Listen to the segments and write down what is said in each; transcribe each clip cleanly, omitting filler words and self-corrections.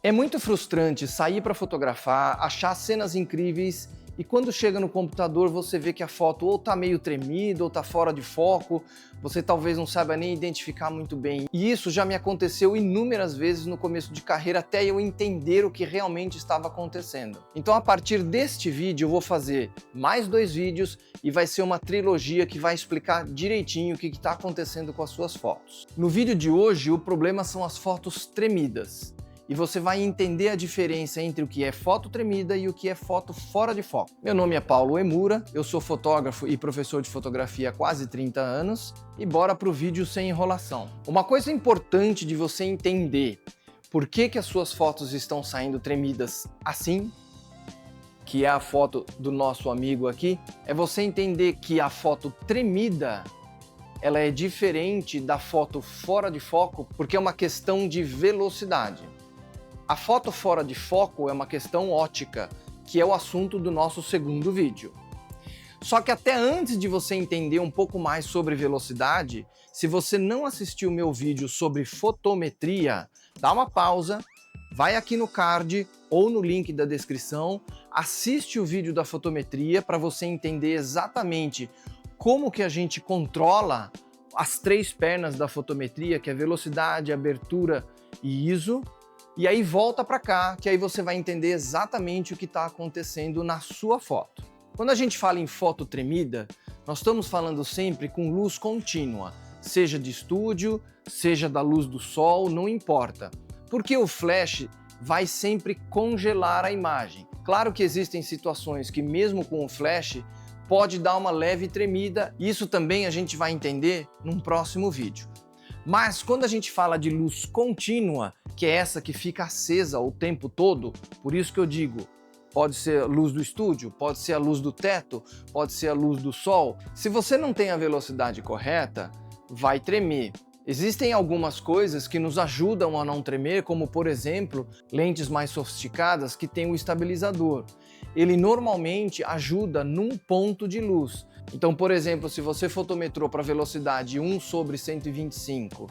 É muito frustrante sair para fotografar, achar cenas incríveis e quando chega no computador você vê que a foto ou tá meio tremida ou tá fora de foco, você talvez não saiba nem identificar muito bem. E isso já me aconteceu inúmeras vezes no começo de carreira até eu entender o que realmente estava acontecendo. Então a partir deste vídeo eu vou fazer mais 2 vídeos e vai ser uma trilogia que vai explicar direitinho o que está acontecendo com as suas fotos. No vídeo de hoje o problema são as fotos tremidas. E você vai entender a diferença entre o que é foto tremida e o que é foto fora de foco. Meu nome é Paulo Emura, eu sou fotógrafo e professor de fotografia há quase 30 anos e bora pro vídeo sem enrolação. Uma coisa importante de você entender por que as suas fotos estão saindo tremidas assim, que é a foto do nosso amigo aqui, é você entender que a foto tremida ela é diferente da foto fora de foco porque é uma questão de velocidade. A foto fora de foco é uma questão ótica, que é o assunto do nosso segundo vídeo. Só que até antes de você entender um pouco mais sobre velocidade, se você não assistiu o meu vídeo sobre fotometria, dá uma pausa, vai aqui no card ou no link da descrição, assiste o vídeo da fotometria para você entender exatamente como que a gente controla as 3 pernas da fotometria, que é velocidade, abertura e ISO. E aí volta para cá, que aí você vai entender exatamente o que está acontecendo na sua foto. Quando a gente fala em foto tremida, nós estamos falando sempre com luz contínua, seja de estúdio, seja da luz do sol, não importa. Porque o flash vai sempre congelar a imagem. Claro que existem situações que mesmo com o flash pode dar uma leve tremida, e isso também a gente vai entender num próximo vídeo. Mas quando a gente fala de luz contínua, que é essa que fica acesa o tempo todo, por isso que eu digo, pode ser a luz do estúdio, pode ser a luz do teto, pode ser a luz do sol. Se você não tem a velocidade correta, vai tremer. Existem algumas coisas que nos ajudam a não tremer, como por exemplo, lentes mais sofisticadas que têm o estabilizador. Ele normalmente ajuda num ponto de luz. Então, por exemplo, se você fotometrou para velocidade 1/125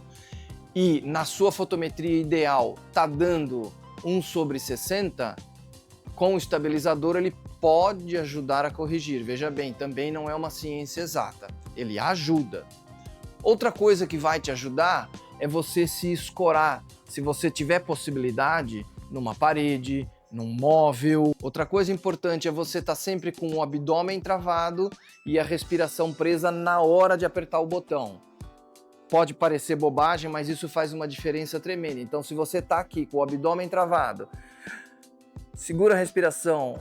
e na sua fotometria ideal está dando 1/60, com o estabilizador ele pode ajudar a corrigir. Veja bem, também não é uma ciência exata, ele ajuda. Outra coisa que vai te ajudar é você se escorar, se você tiver possibilidade, numa parede, num móvel. Outra coisa importante é você estar sempre com o abdômen travado e a respiração presa na hora de apertar o botão. Pode parecer bobagem, mas isso faz uma diferença tremenda. Então, se você está aqui com o abdômen travado, segura a respiração,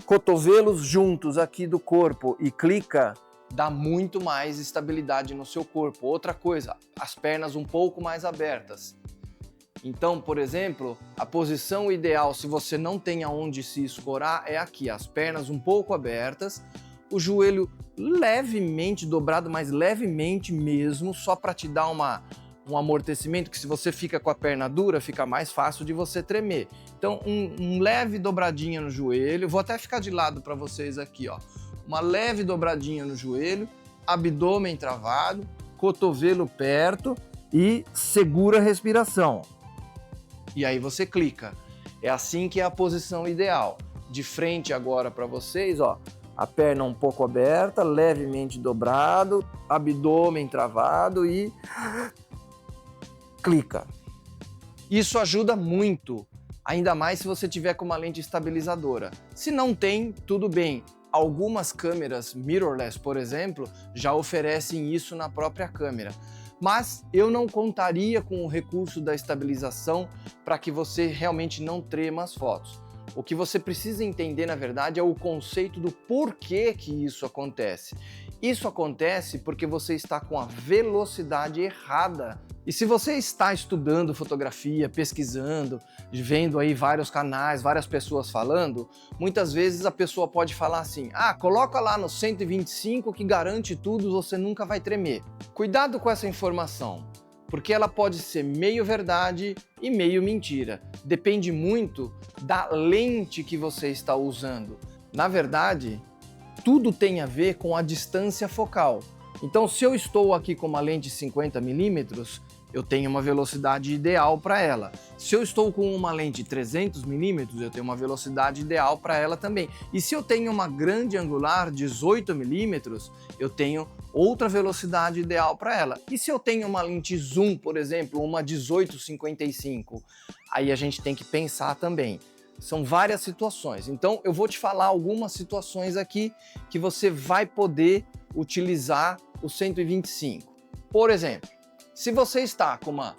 cotovelos juntos aqui do corpo e clica, dá muito mais estabilidade no seu corpo. Outra coisa, as pernas um pouco mais abertas. Então, por exemplo, a posição ideal, se você não tem aonde se escorar, é aqui, as pernas um pouco abertas, o joelho levemente dobrado, mas levemente mesmo, só para te dar um amortecimento, que se você fica com a perna dura, fica mais fácil de você tremer. Então, um leve dobradinha no joelho, vou até ficar de lado para vocês aqui, ó. Uma leve dobradinha no joelho, abdômen travado, cotovelo perto e segura a respiração. E aí você clica. É assim que é a posição ideal. De frente agora para vocês, ó, a perna um pouco aberta, levemente dobrado, abdômen travado e clica. Isso ajuda muito, ainda mais se você tiver com uma lente estabilizadora. Se não tem, tudo bem. Algumas câmeras mirrorless, por exemplo, já oferecem isso na própria câmera. Mas eu não contaria com o recurso da estabilização para que você realmente não trema as fotos. O que você precisa entender, na verdade, é o conceito do porquê que isso acontece. Isso acontece porque você está com a velocidade errada. E se você está estudando fotografia, pesquisando, vendo aí vários canais, várias pessoas falando, muitas vezes a pessoa pode falar assim: ah, coloca lá no 125 que garante tudo, você nunca vai tremer. Cuidado com essa informação, porque ela pode ser meio verdade e meio mentira. Depende muito da lente que você está usando. Na verdade, tudo tem a ver com a distância focal. Então, se eu estou aqui com uma lente 50mm, eu tenho uma velocidade ideal para ela. Se eu estou com uma lente 300mm, eu tenho uma velocidade ideal para ela também. E se eu tenho uma grande angular 18mm, eu tenho outra velocidade ideal para ela. E se eu tenho uma lente zoom, por exemplo, uma 18-55, aí a gente tem que pensar também. São várias situações. Então eu vou te falar algumas situações aqui que você vai poder utilizar o 125. Por exemplo, se você está com uma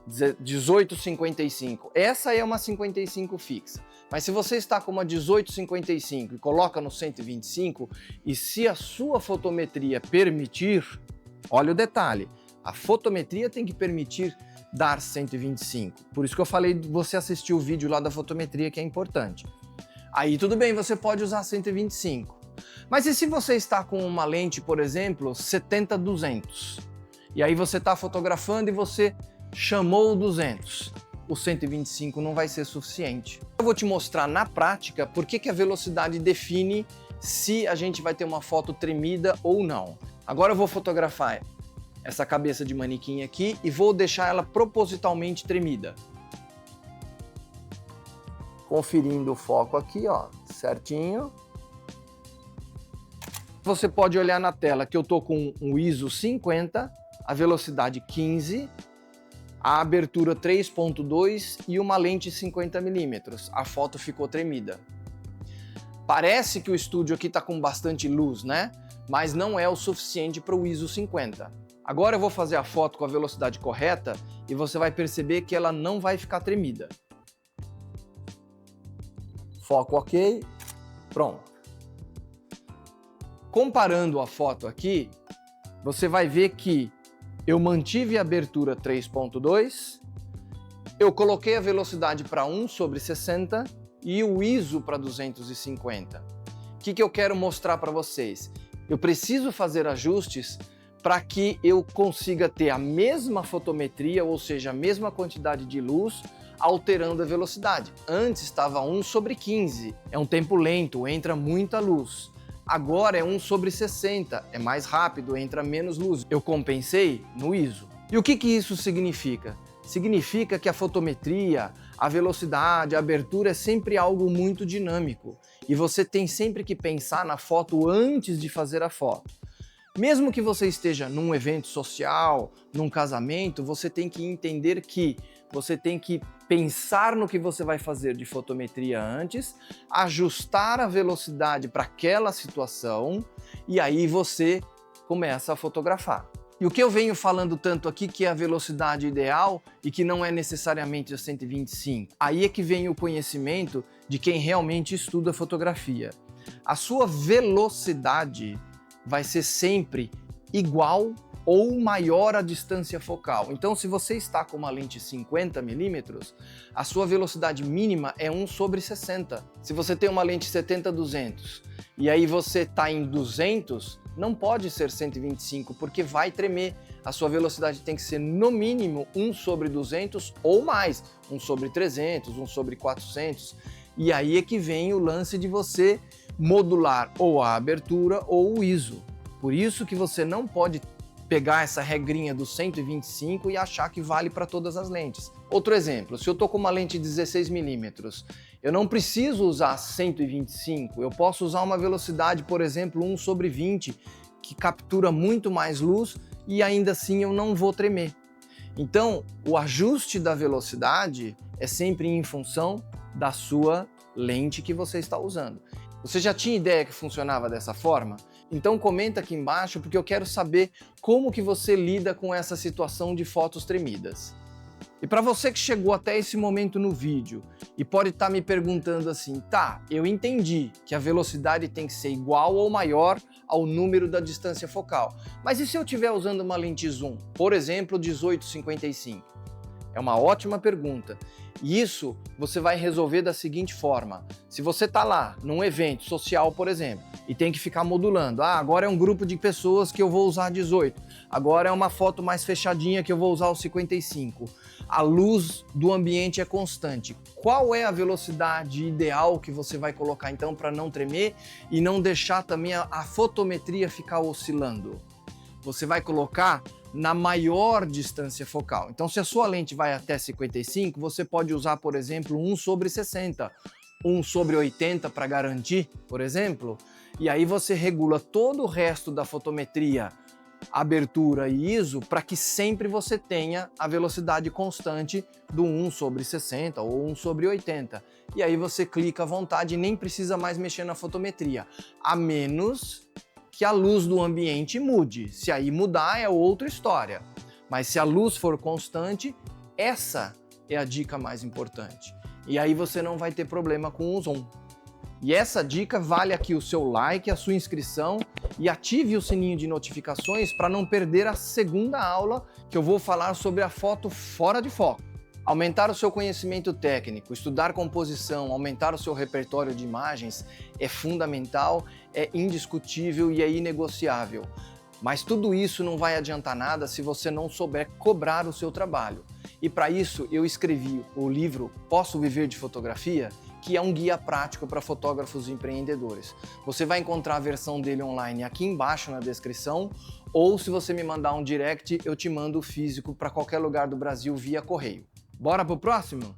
18-55, essa é uma 55 fixa. Mas se você está com uma 18-55 e coloca no 125, e se a sua fotometria permitir, olha o detalhe, a fotometria tem que permitir dar 125. Por isso que eu falei de você assistir o vídeo lá da fotometria, que é importante. Aí tudo bem, você pode usar 125. Mas e se você está com uma lente, por exemplo, 70-200? E aí você está fotografando e você chamou o 200. O 125 não vai ser suficiente. Eu vou te mostrar na prática por que a velocidade define se a gente vai ter uma foto tremida ou não. Agora eu vou fotografar essa cabeça de manequim aqui e vou deixar ela propositalmente tremida. Conferindo o foco aqui, ó, certinho. Você pode olhar na tela que eu tô com um ISO 50, a velocidade 15, a abertura 3.2 e uma lente 50mm. A foto ficou tremida. Parece que o estúdio aqui está com bastante luz, né? Mas não é o suficiente para o ISO 50. Agora eu vou fazer a foto com a velocidade correta e você vai perceber que ela não vai ficar tremida. Foco ok, pronto. Comparando a foto aqui, você vai ver que eu mantive a abertura 3.2, eu coloquei a velocidade para 1/60 e o ISO para 250. O que eu quero mostrar para vocês? Eu preciso fazer ajustes para que eu consiga ter a mesma fotometria, ou seja, a mesma quantidade de luz, alterando a velocidade. Antes estava 1/15, é um tempo lento, entra muita luz. Agora é 1/60, é mais rápido, entra menos luz. Eu compensei no ISO. E o que isso significa? Significa que a fotometria, a velocidade, a abertura é sempre algo muito dinâmico. E você tem sempre que pensar na foto antes de fazer a foto. Mesmo que você esteja num evento social, num casamento, você tem que entender que você tem que pensar no que você vai fazer de fotometria antes, ajustar a velocidade para aquela situação e aí você começa a fotografar. E o que eu venho falando tanto aqui que é a velocidade ideal e que não é necessariamente a 125, aí é que vem o conhecimento de quem realmente estuda fotografia. A sua velocidade vai ser sempre igual ou maior a distância focal. Então, se você está com uma lente 50mm, a sua velocidade mínima é 1/60. Se você tem uma lente 70-200 e aí você está em 200, não pode ser 125, porque vai tremer. A sua velocidade tem que ser no mínimo 1/200 ou mais, 1/300, 1/400. E aí é que vem o lance de você modular ou a abertura ou o ISO. Por isso que você não pode pegar essa regrinha do 125 e achar que vale para todas as lentes. Outro exemplo, se eu estou com uma lente 16mm, eu não preciso usar 125, eu posso usar uma velocidade, por exemplo, 1/20, que captura muito mais luz e ainda assim eu não vou tremer. Então, o ajuste da velocidade é sempre em função da sua lente que você está usando. Você já tinha ideia que funcionava dessa forma? Então comenta aqui embaixo porque eu quero saber como que você lida com essa situação de fotos tremidas. E para você que chegou até esse momento no vídeo e pode estar me perguntando assim, tá, eu entendi que a velocidade tem que ser igual ou maior ao número da distância focal, mas e se eu estiver usando uma lente zoom, por exemplo, 18-55? É uma ótima pergunta. E isso você vai resolver da seguinte forma. Se você está lá num evento social, por exemplo, e tem que ficar modulando. Ah, agora é um grupo de pessoas que eu vou usar 18. Agora é uma foto mais fechadinha que eu vou usar o 55. A luz do ambiente é constante. Qual é a velocidade ideal que você vai colocar então para não tremer e não deixar também a fotometria ficar oscilando? Você vai colocar na maior distância focal. Então, se a sua lente vai até 55, você pode usar, por exemplo, 1/60, 1/80 para garantir, por exemplo, e aí você regula todo o resto da fotometria, abertura e ISO para que sempre você tenha a velocidade constante do 1/60 ou 1/80. E aí você clica à vontade e nem precisa mais mexer na fotometria, a menos que a luz do ambiente mude. Se aí mudar é outra história. Mas se a luz for constante, essa é a dica mais importante. E aí você não vai ter problema com o zoom. E essa dica vale aqui o seu like, a sua inscrição e ative o sininho de notificações para não perder a segunda aula que eu vou falar sobre a foto fora de foco. Aumentar o seu conhecimento técnico, estudar composição, aumentar o seu repertório de imagens é fundamental, é indiscutível e é inegociável. Mas tudo isso não vai adiantar nada se você não souber cobrar o seu trabalho. E para isso eu escrevi o livro Posso Viver de Fotografia, que é um guia prático para fotógrafos e empreendedores. Você vai encontrar a versão dele online aqui embaixo na descrição, ou se você me mandar um direct, eu te mando o físico para qualquer lugar do Brasil via correio. Bora pro próximo?